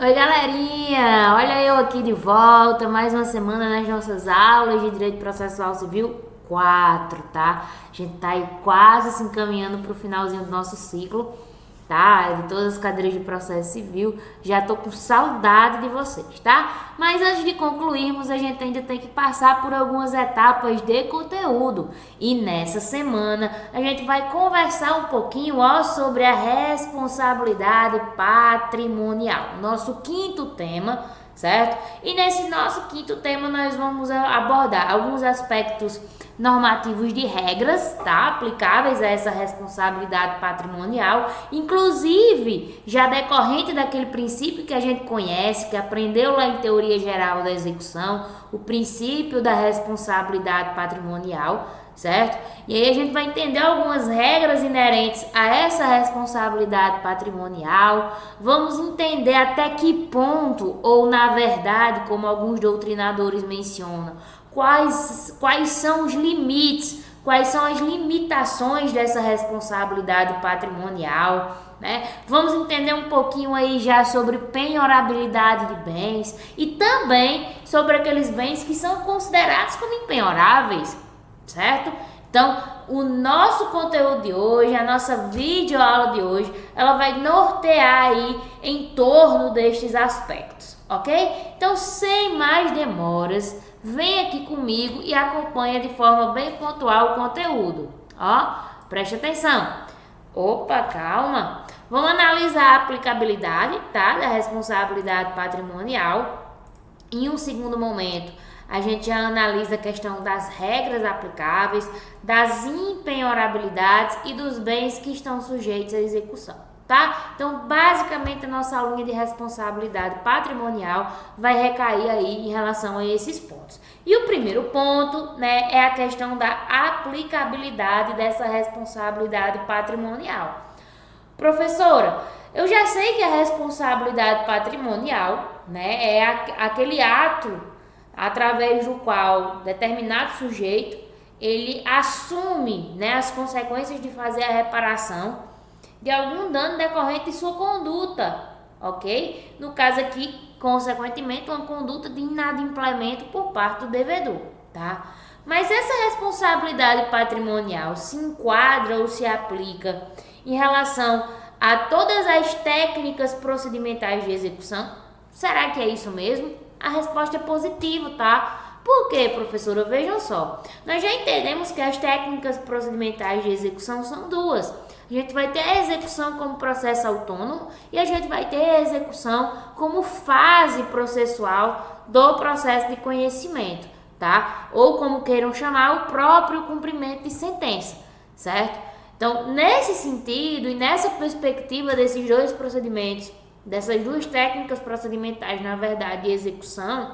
Oi, galerinha! Olha eu aqui de volta, mais uma semana nas nossas aulas de Direito Processual Civil 4, tá? A gente tá aí quase se encaminhando pro finalzinho do nosso ciclo, tá? De todas as cadeiras de processo civil. Já tô com saudade de vocês, tá? Mas antes de concluirmos, a gente ainda tem que passar por algumas etapas de conteúdo. E nessa semana, a gente vai conversar um pouquinho, sobre a responsabilidade patrimonial. Nosso quinto tema, certo? E nesse nosso quinto tema, nós vamos abordar alguns aspectos normativos de regras, tá? Aplicáveis a essa responsabilidade patrimonial, inclusive já decorrente daquele princípio que a gente conhece, que aprendeu lá em Teoria Geral da Execução, o princípio da responsabilidade patrimonial, certo? E aí a gente vai entender algumas regras inerentes a essa responsabilidade patrimonial, vamos entender até que ponto, ou na verdade, como alguns doutrinadores mencionam, quais são os limites, quais são as limitações dessa responsabilidade patrimonial, né? Vamos entender um pouquinho aí já sobre penhorabilidade de bens e também sobre aqueles bens que são considerados como impenhoráveis, certo? Então, o nosso conteúdo de hoje, a nossa videoaula de hoje, ela vai nortear aí em torno destes aspectos, ok? Então, sem mais demoras, vem aqui comigo e acompanha de forma bem pontual o conteúdo. Ó, preste atenção. Opa, calma. Vamos analisar a aplicabilidade, tá, da responsabilidade patrimonial. Em um segundo momento, a gente já analisa a questão das regras aplicáveis, das impenhorabilidades e dos bens que estão sujeitos à execução, tá? Então, basicamente, a nossa aulinha de responsabilidade patrimonial vai recair aí em relação a esses pontos. E o primeiro ponto, né, é a questão da aplicabilidade dessa responsabilidade patrimonial. Professora, eu já sei que a responsabilidade patrimonial, né, é aquele ato através do qual determinado sujeito ele assume, né, as consequências de fazer a reparação de algum dano decorrente de sua conduta, ok? No caso aqui, consequentemente, uma conduta de inadimplemento por parte do devedor, tá? Mas essa responsabilidade patrimonial se enquadra ou se aplica em relação a todas as técnicas procedimentais de execução? Será que é isso mesmo? A resposta é positiva, tá? Por quê, professora? Vejam só. Nós já entendemos que as técnicas procedimentais de execução são duas. A gente vai ter a execução como processo autônomo e a gente vai ter a execução como fase processual do processo de conhecimento, tá? Ou como queiram chamar, o próprio cumprimento de sentença, certo? Então, nesse sentido e nessa perspectiva desses dois procedimentos, dessas duas técnicas procedimentais, na verdade, de execução,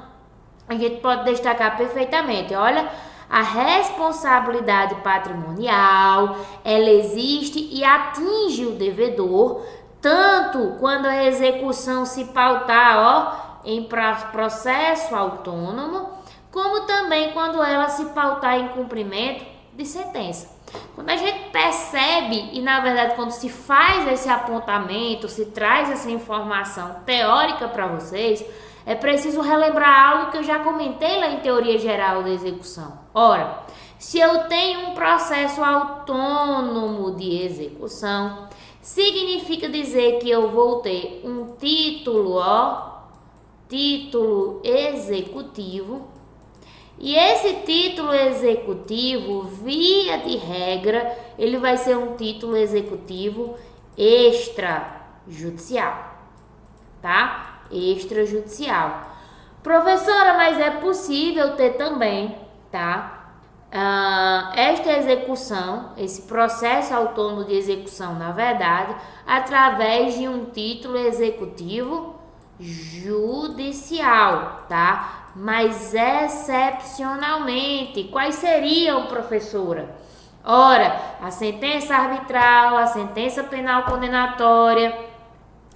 a gente pode destacar perfeitamente, olha, a responsabilidade patrimonial, ela existe e atinge o devedor, tanto quando a execução se pautar, em processo autônomo, como também quando ela se pautar em cumprimento de sentença. Quando a gente percebe e, na verdade, quando se faz esse apontamento, se traz essa informação teórica para vocês, é preciso relembrar algo que eu já comentei lá em Teoria Geral da Execução. Ora, se eu tenho um processo autônomo de execução, significa dizer que eu vou ter um título, título executivo. E esse título executivo, via de regra, ele vai ser um título executivo extrajudicial, tá? Extrajudicial. Professora, mas é possível ter também, tá? Esta execução, esse processo autônomo de execução, na verdade, através de um título executivo judicial, tá? Mas excepcionalmente, quais seriam, professora? Ora, a sentença arbitral, a sentença penal condenatória,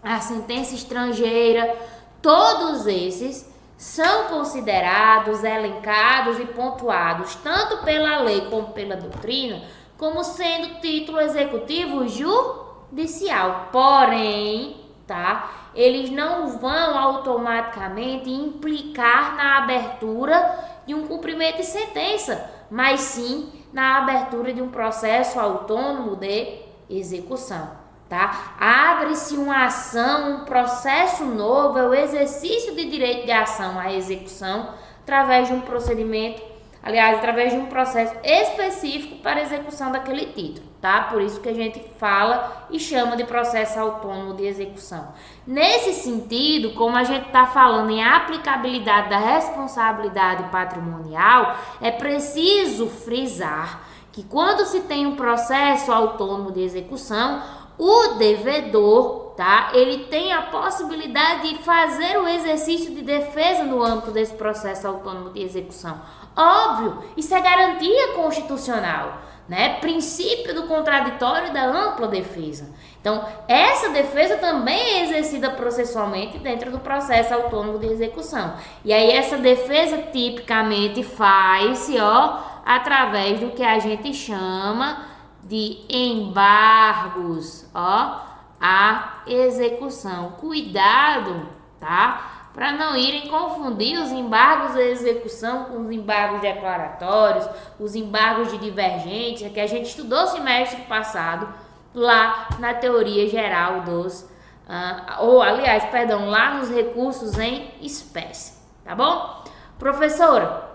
a sentença estrangeira, todos esses são considerados, elencados e pontuados, tanto pela lei como pela doutrina, como sendo título executivo judicial. Porém, tá? eles não vão automaticamente implicar na abertura de um cumprimento de sentença, mas sim na abertura de um processo autônomo de execução, tá? Abre-se uma ação, um processo novo, é o exercício de direito de ação à execução através de um procedimento, aliás, através de um processo específico para execução daquele título, tá? Por isso que a gente fala e chama de processo autônomo de execução. Nesse sentido, como a gente está falando em aplicabilidade da responsabilidade patrimonial, é preciso frisar que quando se tem um processo autônomo de execução, o devedor, tá? Ele tem a possibilidade de fazer o exercício de defesa no âmbito desse processo autônomo de execução. Óbvio, isso é garantia constitucional, né? Princípio do contraditório e da ampla defesa. Então, essa defesa também é exercida processualmente dentro do processo autônomo de execução. E aí essa defesa tipicamente faz-se, através do que a gente chama de embargos, à execução. Cuidado, tá? Para não irem confundir os embargos à execução com os embargos declaratórios, os embargos de divergência, que a gente estudou semestre passado, lá na teoria geral dos, lá nos recursos em espécie, tá bom? Professora,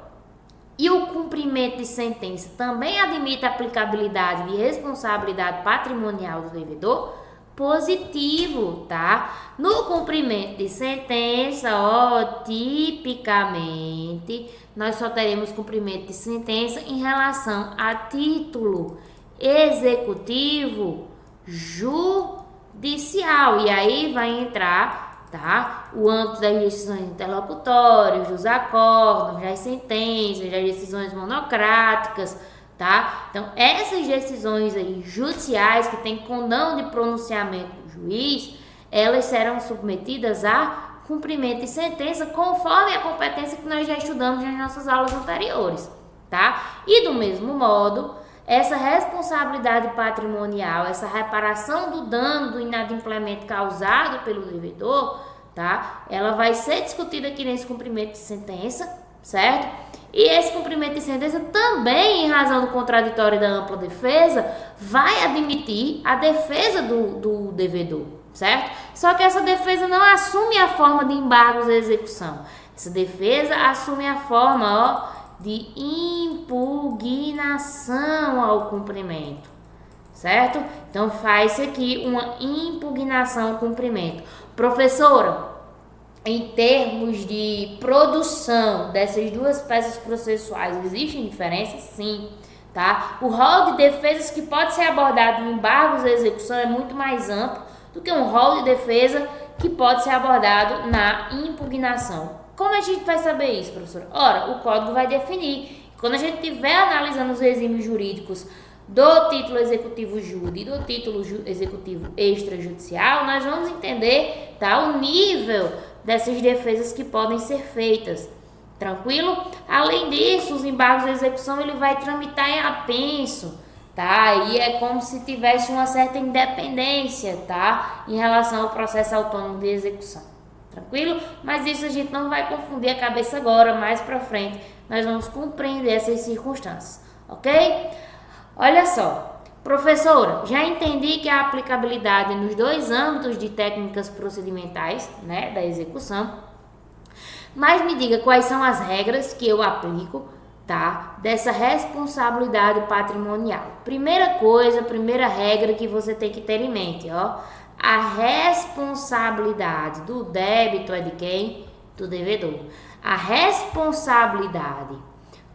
e o cumprimento de sentença também admite a aplicabilidade de responsabilidade patrimonial do devedor? Positivo, tá? No cumprimento de sentença, tipicamente, nós só teremos cumprimento de sentença em relação a título executivo judicial. E aí vai entrar, tá? O âmbito das decisões interlocutórias, dos acórdãos, das sentenças, das decisões monocráticas, tá? Então, essas decisões aí judiciais que têm condão de pronunciamento do juiz, elas serão submetidas a cumprimento de sentença conforme a competência que nós já estudamos nas nossas aulas anteriores, tá? E do mesmo modo, essa responsabilidade patrimonial, essa reparação do dano do inadimplemento causado pelo devedor, tá? Ela vai ser discutida aqui nesse cumprimento de sentença, certo? E esse cumprimento de sentença também, em razão do contraditório e da ampla defesa, vai admitir a defesa do devedor, certo? Só que essa defesa não assume a forma de embargos à execução. Essa defesa assume a forma, de impugnação ao cumprimento, certo? Então, faz-se aqui uma impugnação ao cumprimento. Professora, em termos de produção dessas duas peças processuais, existem diferenças? Sim, tá? O rol de defesas que pode ser abordado em embargos à execução é muito mais amplo do que um rol de defesa que pode ser abordado na impugnação. Como a gente vai saber isso, professora? Ora, o código vai definir. Quando a gente estiver analisando os exímios jurídicos do título executivo júri e do título executivo extrajudicial, nós vamos entender, tá, o nível dessas defesas que podem ser feitas. Tranquilo? Além disso, os embargos de execução ele vai tramitar em apenso, tá? E é como se tivesse uma certa independência, tá? Em relação ao processo autônomo de execução. Tranquilo? Mas isso a gente não vai confundir a cabeça agora, mais pra frente nós vamos compreender essas circunstâncias, ok? Olha só, professora, já entendi que a aplicabilidade nos dois âmbitos de técnicas procedimentais, né, da execução, mas me diga quais são as regras que eu aplico, tá, dessa responsabilidade patrimonial. Primeira coisa, primeira regra que você tem que ter em mente, a responsabilidade do débito é de quem? Do devedor. A responsabilidade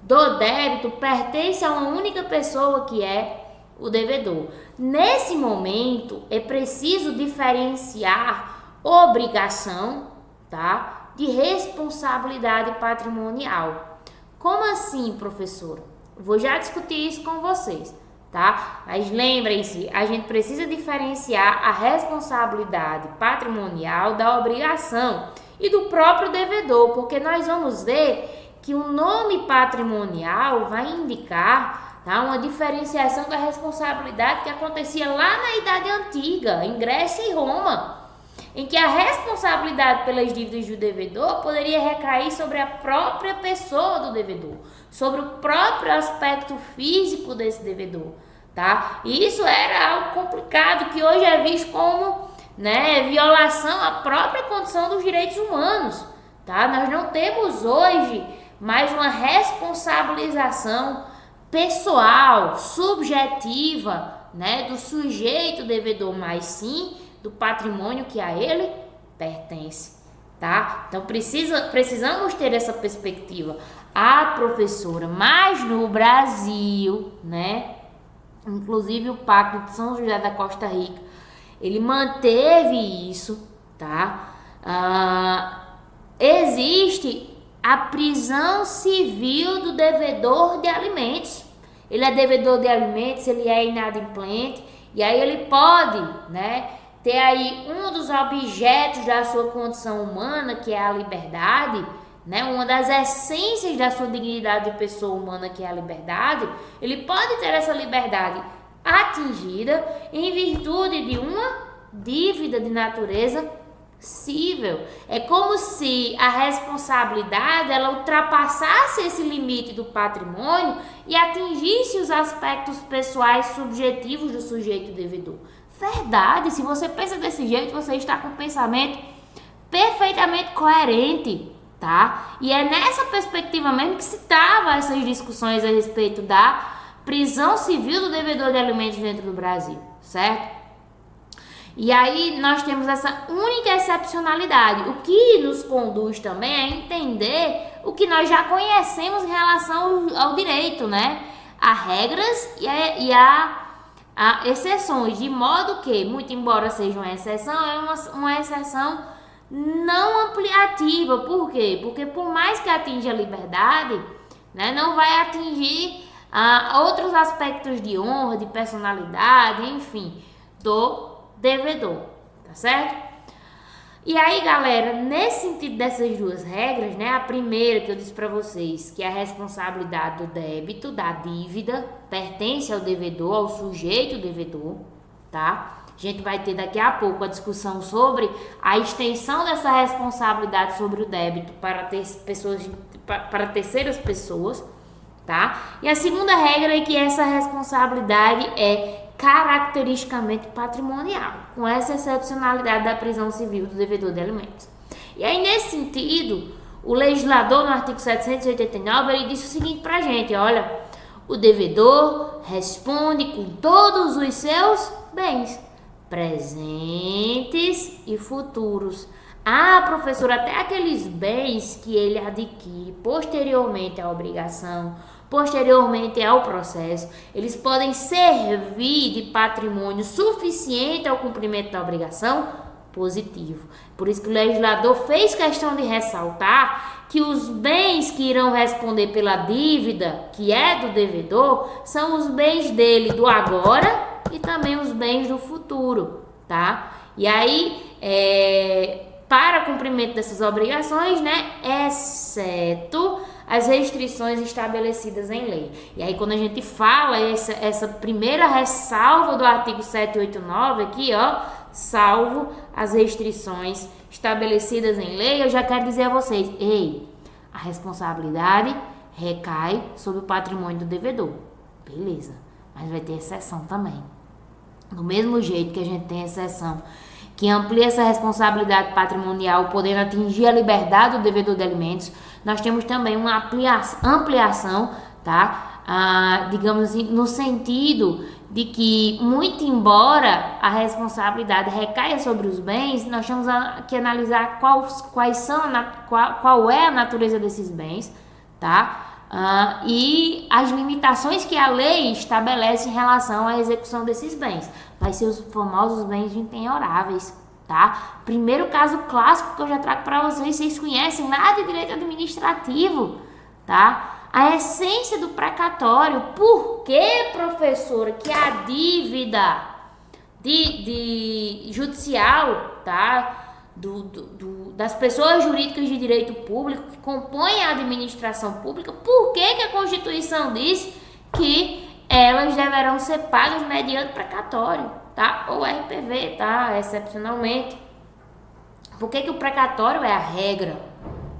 do débito pertence a uma única pessoa que é o devedor. Nesse momento, é preciso diferenciar obrigação, tá, de responsabilidade patrimonial. Como assim, professora? Vou já discutir isso com vocês, tá? Mas lembrem-se, a gente precisa diferenciar a responsabilidade patrimonial da obrigação e do próprio devedor, porque nós vamos ver que o nome patrimonial vai indicar, tá, uma diferenciação da responsabilidade que acontecia lá na Idade Antiga, em Grécia e Roma. em que a responsabilidade pelas dívidas do devedor poderia recair sobre a própria pessoa do devedor, sobre o próprio aspecto físico desse devedor, tá? E isso era algo complicado que hoje é visto como, né, violação à própria condição dos direitos humanos, tá? Nós não temos hoje mais uma responsabilização pessoal, subjetiva, né, do sujeito devedor, mas sim do patrimônio que a ele pertence, tá? Então precisamos ter essa perspectiva. A professora, mas no Brasil, né, inclusive o Pacto de São José da Costa Rica, ele manteve isso, tá? Existe a prisão civil do devedor de alimentos. Ele é devedor de alimentos, ele é inadimplente, e aí ele pode, né, ter aí um dos objetos da sua condição humana, que é a liberdade, né, uma das essências da sua dignidade de pessoa humana, que é a liberdade. Ele pode ter essa liberdade atingida em virtude de uma dívida de natureza cível. É como se a responsabilidade ela ultrapassasse esse limite do patrimônio e atingisse os aspectos pessoais subjetivos do sujeito devedor. Verdade, se você pensa desse jeito, você está com um pensamento perfeitamente coerente, tá? E é nessa perspectiva mesmo que se trava essas discussões a respeito da prisão civil do devedor de alimentos dentro do Brasil, certo? E aí nós temos essa única excepcionalidade, o que nos conduz também a entender o que nós já conhecemos em relação ao direito, né? Há regras e há exceções, de modo que, muito embora seja uma exceção, é uma exceção não ampliativa. Por quê? Porque por mais que atinja a liberdade, né, não vai atingir outros aspectos de honra, de personalidade, enfim, do devedor, tá certo? E aí, galera, nesse sentido dessas duas regras, né, a primeira que eu disse para vocês, que é a responsabilidade do débito, da dívida, pertence ao devedor, ao sujeito devedor, tá? A gente vai ter daqui a pouco a discussão sobre a extensão dessa responsabilidade sobre o débito para terceiras pessoas, tá? E a segunda regra é que essa responsabilidade é caracteristicamente patrimonial, com essa excepcionalidade da prisão civil do devedor de alimentos. E aí, nesse sentido, o legislador, no artigo 789, ele disse o seguinte pra gente, olha, o devedor responde com todos os seus bens, presentes e futuros. Professor, até aqueles bens que ele adquire posteriormente à obrigação, posteriormente ao processo, eles podem servir de patrimônio suficiente ao cumprimento da obrigação? Positivo. Por isso que o legislador fez questão de ressaltar que os bens que irão responder pela dívida, que é do devedor, são os bens dele do agora e também os bens do futuro, tá? E aí, para cumprimento dessas obrigações, né, exceto as restrições estabelecidas em lei. E aí, quando a gente fala essa primeira ressalva do artigo 789 aqui, ó, salvo as restrições estabelecidas em lei, eu já quero dizer a vocês, a responsabilidade recai sobre o patrimônio do devedor. Beleza, mas vai ter exceção também. Do mesmo jeito que a gente tem exceção que amplia essa responsabilidade patrimonial, podendo atingir a liberdade do devedor de alimentos, nós temos também uma ampliação, tá? Digamos assim, no sentido de que, muito embora a responsabilidade recaia sobre os bens, nós temos que analisar qual é a natureza desses bens, tá? E as limitações que a lei estabelece em relação à execução desses bens. Vai ser os famosos bens impenhoráveis, tá? Primeiro caso clássico que eu já trago para vocês conhecem lá de direito administrativo, tá? A essência do precatório. Por que, professora, que a dívida de judicial, tá? Das pessoas jurídicas de direito público que compõem a administração pública, por que a Constituição diz que elas deverão ser pagas mediante precatório, tá? Ou RPV, tá? Excepcionalmente. Por que o precatório é a regra?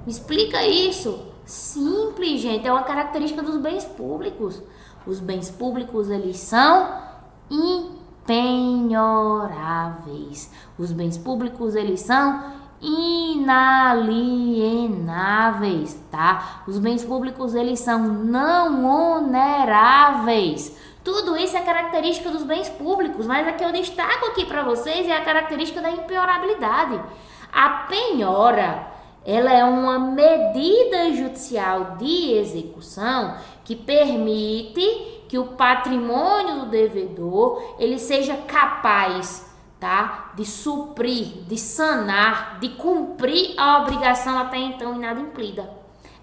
Me explica isso. Simples, gente, é uma característica dos bens públicos. Os bens públicos, eles são impenhoráveis. Os bens públicos, eles são inalienáveis, tá? Os bens públicos, eles são não oneráveis. Tudo isso é característica dos bens públicos, mas a que eu destaco aqui para vocês é a característica da impenhorabilidade. A penhora, ela é uma medida judicial de execução que permite que o patrimônio do devedor ele seja capaz, tá, de suprir, de sanar, de cumprir a obrigação até então inadimplida.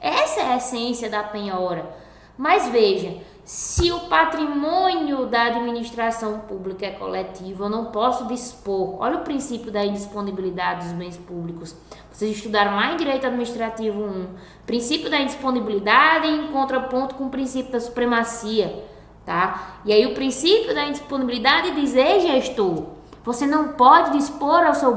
Essa é a essência da penhora. Mas veja, se o patrimônio da administração pública é coletivo, eu não posso dispor. Olha o princípio da indisponibilidade dos bens públicos. Vocês estudaram lá em Direito Administrativo 1. Princípio da indisponibilidade em contraponto com o princípio da supremacia, tá? E aí o princípio da indisponibilidade diz: ei, gestor, você não pode dispor ao seu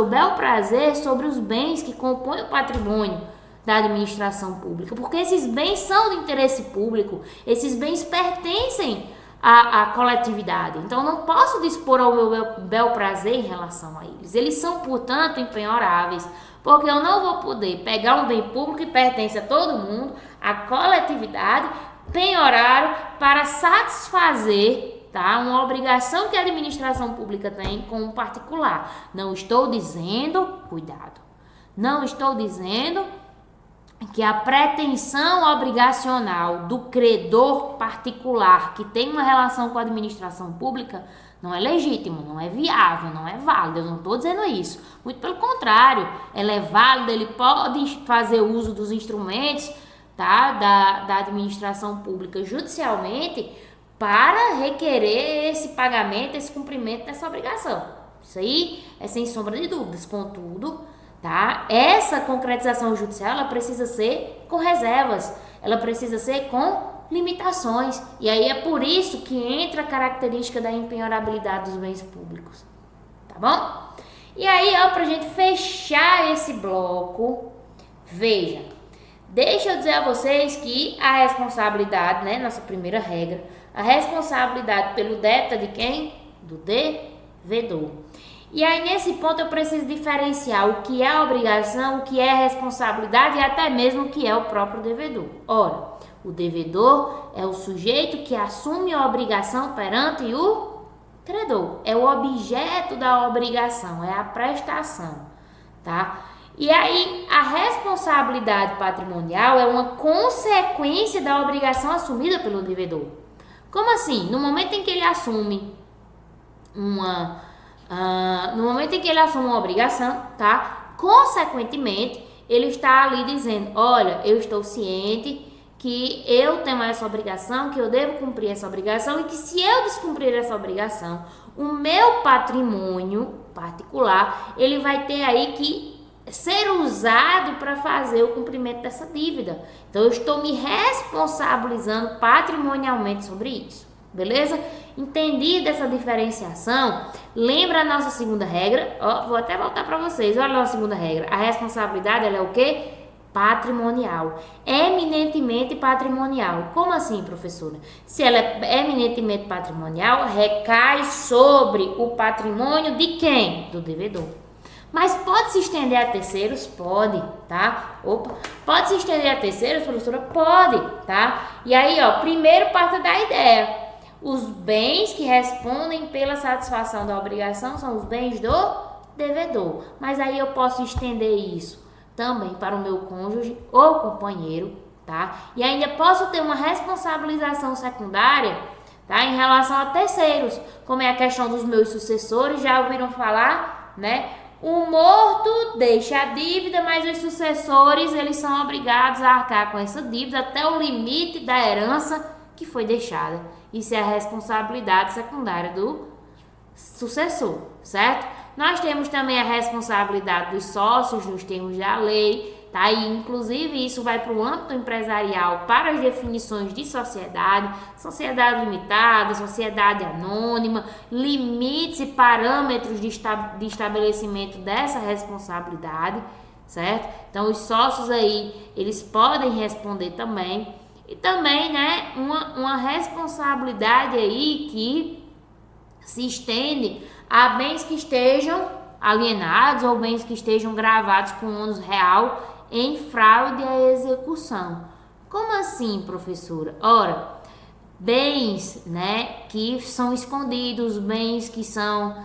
bel prazer sobre os bens que compõem o patrimônio da administração pública, porque esses bens são do interesse público, esses bens pertencem à coletividade, então eu não posso dispor ao meu bel prazer em relação a eles. Eles são, portanto, impenhoráveis, porque eu não vou poder pegar um bem público que pertence a todo mundo, à coletividade, penhorar para satisfazer, tá, uma obrigação que a administração pública tem com um particular. Não estou dizendo, cuidado, não estou dizendo que a pretensão obrigacional do credor particular que tem uma relação com a administração pública não é legítimo, não é viável, não é válido. Eu não estou dizendo isso. Muito pelo contrário, ela é válida, ele pode fazer uso dos instrumentos, tá, da administração pública judicialmente para requerer esse pagamento, esse cumprimento dessa obrigação. Isso aí é sem sombra de dúvidas. Contudo, tá, essa concretização judicial ela precisa ser com reservas, ela precisa ser com limitações. E aí é por isso que entra a característica da impenhorabilidade dos bens públicos. Tá bom? E aí, ó, pra gente fechar esse bloco, veja, deixa eu dizer a vocês que a responsabilidade, né, nossa primeira regra, a responsabilidade pelo débito é de quem? Do devedor. E aí, nesse ponto, eu preciso diferenciar o que é a obrigação, o que é a responsabilidade e até mesmo o que é o próprio devedor. Ora, o devedor é o sujeito que assume a obrigação perante o credor. É o objeto da obrigação, é a prestação, tá? E aí, a responsabilidade patrimonial é uma consequência da obrigação assumida pelo devedor. Como assim? No momento em que ele assume uma obrigação, tá? Consequentemente, ele está ali dizendo: olha, eu estou ciente que eu tenho essa obrigação, que eu devo cumprir essa obrigação e que se eu descumprir essa obrigação, o meu patrimônio particular, ele vai ter aí que ser usado para fazer o cumprimento dessa dívida. Então, eu estou me responsabilizando patrimonialmente sobre isso. Beleza? Entendida essa diferenciação, lembra a nossa segunda regra? Ó, vou até voltar para vocês. Olha a nossa segunda regra. A responsabilidade, ela é o quê? Patrimonial. Eminentemente patrimonial. Como assim, professora? Se ela é eminentemente patrimonial, recai sobre o patrimônio de quem? Do devedor. Mas pode se estender a terceiros? Pode, tá? Opa, pode se estender a terceiros, professora? Pode, tá? E aí, ó, primeiro parte da ideia. Os bens que respondem pela satisfação da obrigação são os bens do devedor. Mas aí eu posso estender isso também para o meu cônjuge ou companheiro, tá? E ainda posso ter uma responsabilização secundária, tá, em relação a terceiros, como é a questão dos meus sucessores. Já ouviram falar, né? O morto deixa a dívida, mas os sucessores, eles são obrigados a arcar com essa dívida até o limite da herança que foi deixada. Isso é a responsabilidade secundária do sucessor, certo? Nós temos também a responsabilidade dos sócios nos termos da lei, tá? E inclusive isso vai para o âmbito empresarial, para as definições de sociedade, sociedade limitada, sociedade anônima, limites e parâmetros de estabelecimento dessa responsabilidade, certo? Então os sócios aí, eles podem responder também. E também, né, uma responsabilidade aí que se estende a bens que estejam alienados ou bens que estejam gravados com ônus real em fraude à execução. Como assim, professora? Ora, bens, né, que são escondidos, bens que são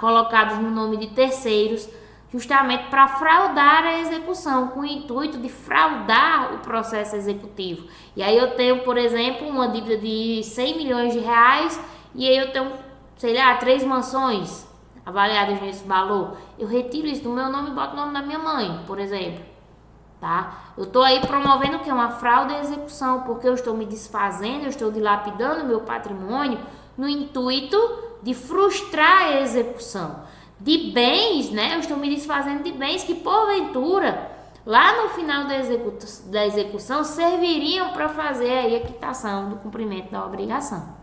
colocados no nome de terceiros, justamente para fraudar a execução, com o intuito de fraudar o processo executivo. E aí eu tenho, por exemplo, uma dívida de 100 milhões de reais e aí eu tenho, sei lá, 3 mansões avaliadas nesse valor. Eu retiro isso do meu nome e boto o nome da minha mãe, por exemplo. Tá? Eu estou aí promovendo o que? Uma fraude à execução, porque eu estou me desfazendo, eu estou dilapidando o meu patrimônio no intuito de frustrar a execução de bens, né? Eu estou me desfazendo de bens que, porventura, lá no final da execução, serviriam para fazer aí a quitação do cumprimento da obrigação.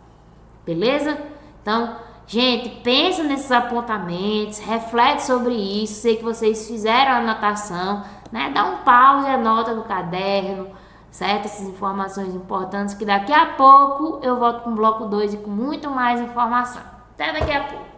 Beleza? Então, gente, pensa nesses apontamentos, reflete sobre isso. Sei que vocês fizeram a anotação, né? Dá um pause, anota no caderno, certo? Essas informações importantes, que daqui a pouco eu volto com o bloco 2 e com muito mais informação. Até daqui a pouco.